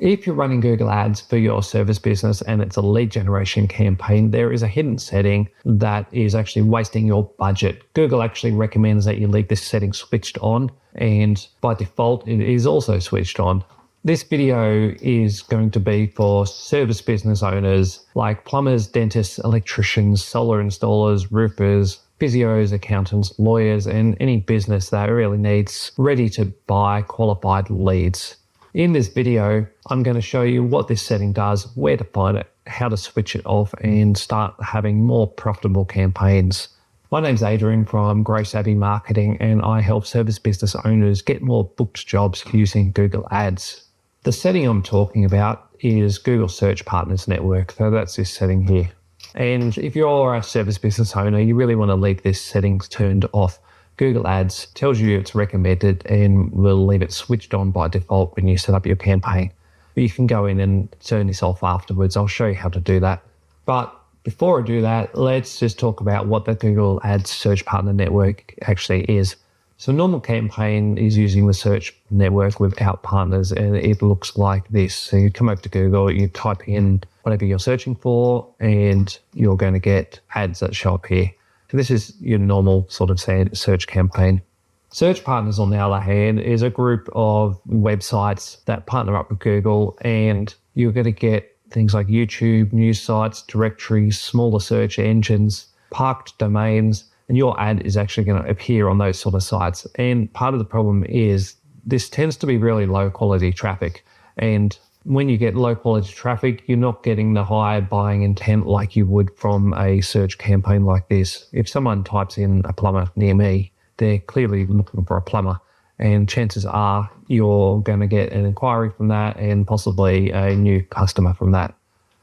If you're running Google Ads for your service business and it's a lead generation campaign, there is a hidden setting that is actually wasting your budget. Google actually recommends that you leave this setting switched on, and by default, it is also switched on. This video is going to be for service business owners like plumbers, dentists, electricians, solar installers, roofers, physios, accountants, lawyers, and any business that really needs ready to buy qualified leads. In this video, I'm going to show you what this setting does, where to find it, how to switch it off and start having more profitable campaigns. My name's Adrian from Growth Savvy Marketing, and I help service business owners get more booked jobs using Google Ads. The setting I'm talking about is Google Search Partners Network, so that's this setting here. And if you're a service business owner, you really want to leave this settings turned off. Google Ads tells you it's recommended and will leave it switched on by default when you set up your campaign. But you can go in and turn this off afterwards. I'll show you how to do that. But before I do that, let's just talk about what the Google Ads Search Partner Network actually is. So a normal campaign is using the search network without partners, and it looks like this. So you come over to Google, you type in whatever you're searching for, and you're going to get ads that show up here. So this is your normal sort of search campaign. Search Partners, on the other hand, is a group of websites that partner up with Google, and you're going to get things like YouTube, news sites, directories, smaller search engines, parked domains, and your ad is actually going to appear on those sort of sites. And part of the problem is this tends to be really low quality traffic. And when you get low quality traffic, you're not getting the high buying intent like you would from a search campaign like this. If someone types in a plumber near me, they're clearly looking for a plumber. And chances are you're going to get an inquiry from that and possibly a new customer from that.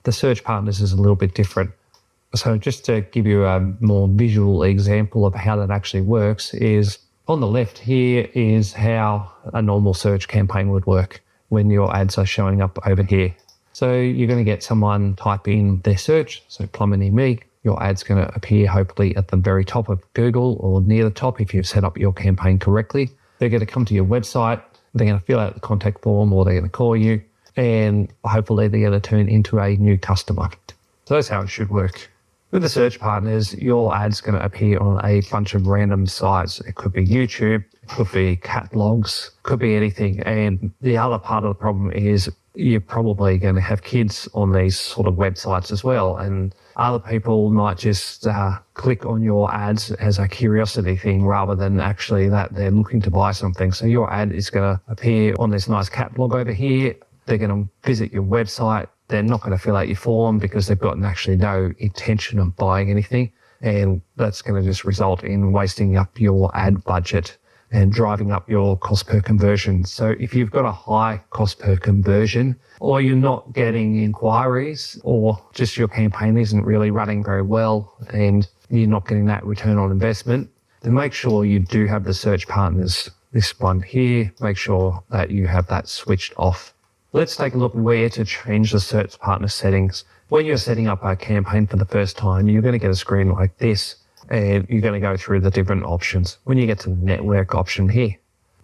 The Search Partners is a little bit different. So just to give you a more visual example of how that actually works is on the left here is how a normal search campaign would work when your ads are showing up over here. So you're going to get someone type in their search, so plumber near me, your ad's going to appear hopefully at the very top of Google or near the top if you've set up your campaign correctly. They're going to come to your website, they're going to fill out the contact form, or they're going to call you, and hopefully they're going to turn into a new customer. So that's how it should work. With the search partners, your ad's going to appear on a bunch of random sites. It could be YouTube, it could be catalogs, could be anything. And the other part of the problem is you're probably going to have kids on these sort of websites as well. And other people might just click on your ads as a curiosity thing rather than actually that they're looking to buy something. So your ad is going to appear on this nice catalog over here. They're going to visit your website. They're not going to fill out your form because they've got actually no intention of buying anything. And that's going to just result in wasting up your ad budget and driving up your cost per conversion. So if you've got a high cost per conversion, or you're not getting inquiries, or just your campaign isn't really running very well and you're not getting that return on investment, then make sure you do have the search partners. This one here, make sure that you have that switched off. Let's take a look where to change the search partner settings. When you're setting up a campaign for the first time, you're going to get a screen like this, and you're going to go through the different options. When you get to the network option here,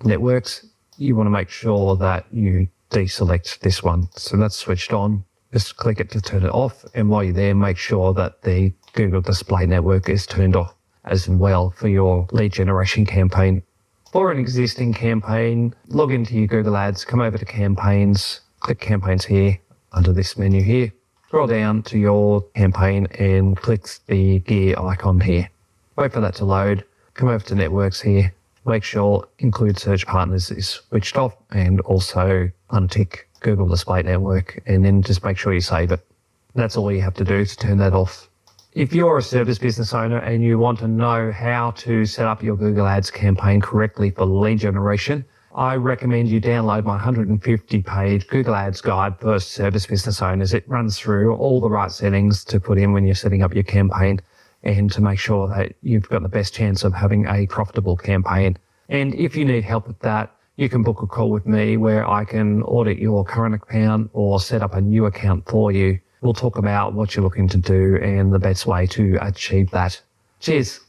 networks, you want to make sure that you deselect this one. So that's switched on. Just click it to turn it off. And while you're there, make sure that the Google Display Network is turned off as well for your lead generation campaign. For an existing campaign, log into your Google Ads, come over to campaigns, click campaigns here under this menu here, scroll down to your campaign and click the gear icon here. Wait for that to load, come over to networks here, make sure include search partners is switched off and also untick Google Display Network, and then just make sure you save it. That's all you have to do to turn that off. If you're a service business owner and you want to know how to set up your Google Ads campaign correctly for lead generation, I recommend you download my 150-page Google Ads guide for service business owners. It runs through all the right settings to put in when you're setting up your campaign and to make sure that you've got the best chance of having a profitable campaign. And if you need help with that, you can book a call with me where I can audit your current account or set up a new account for you. We'll talk about what you're looking to do and the best way to achieve that. Cheers.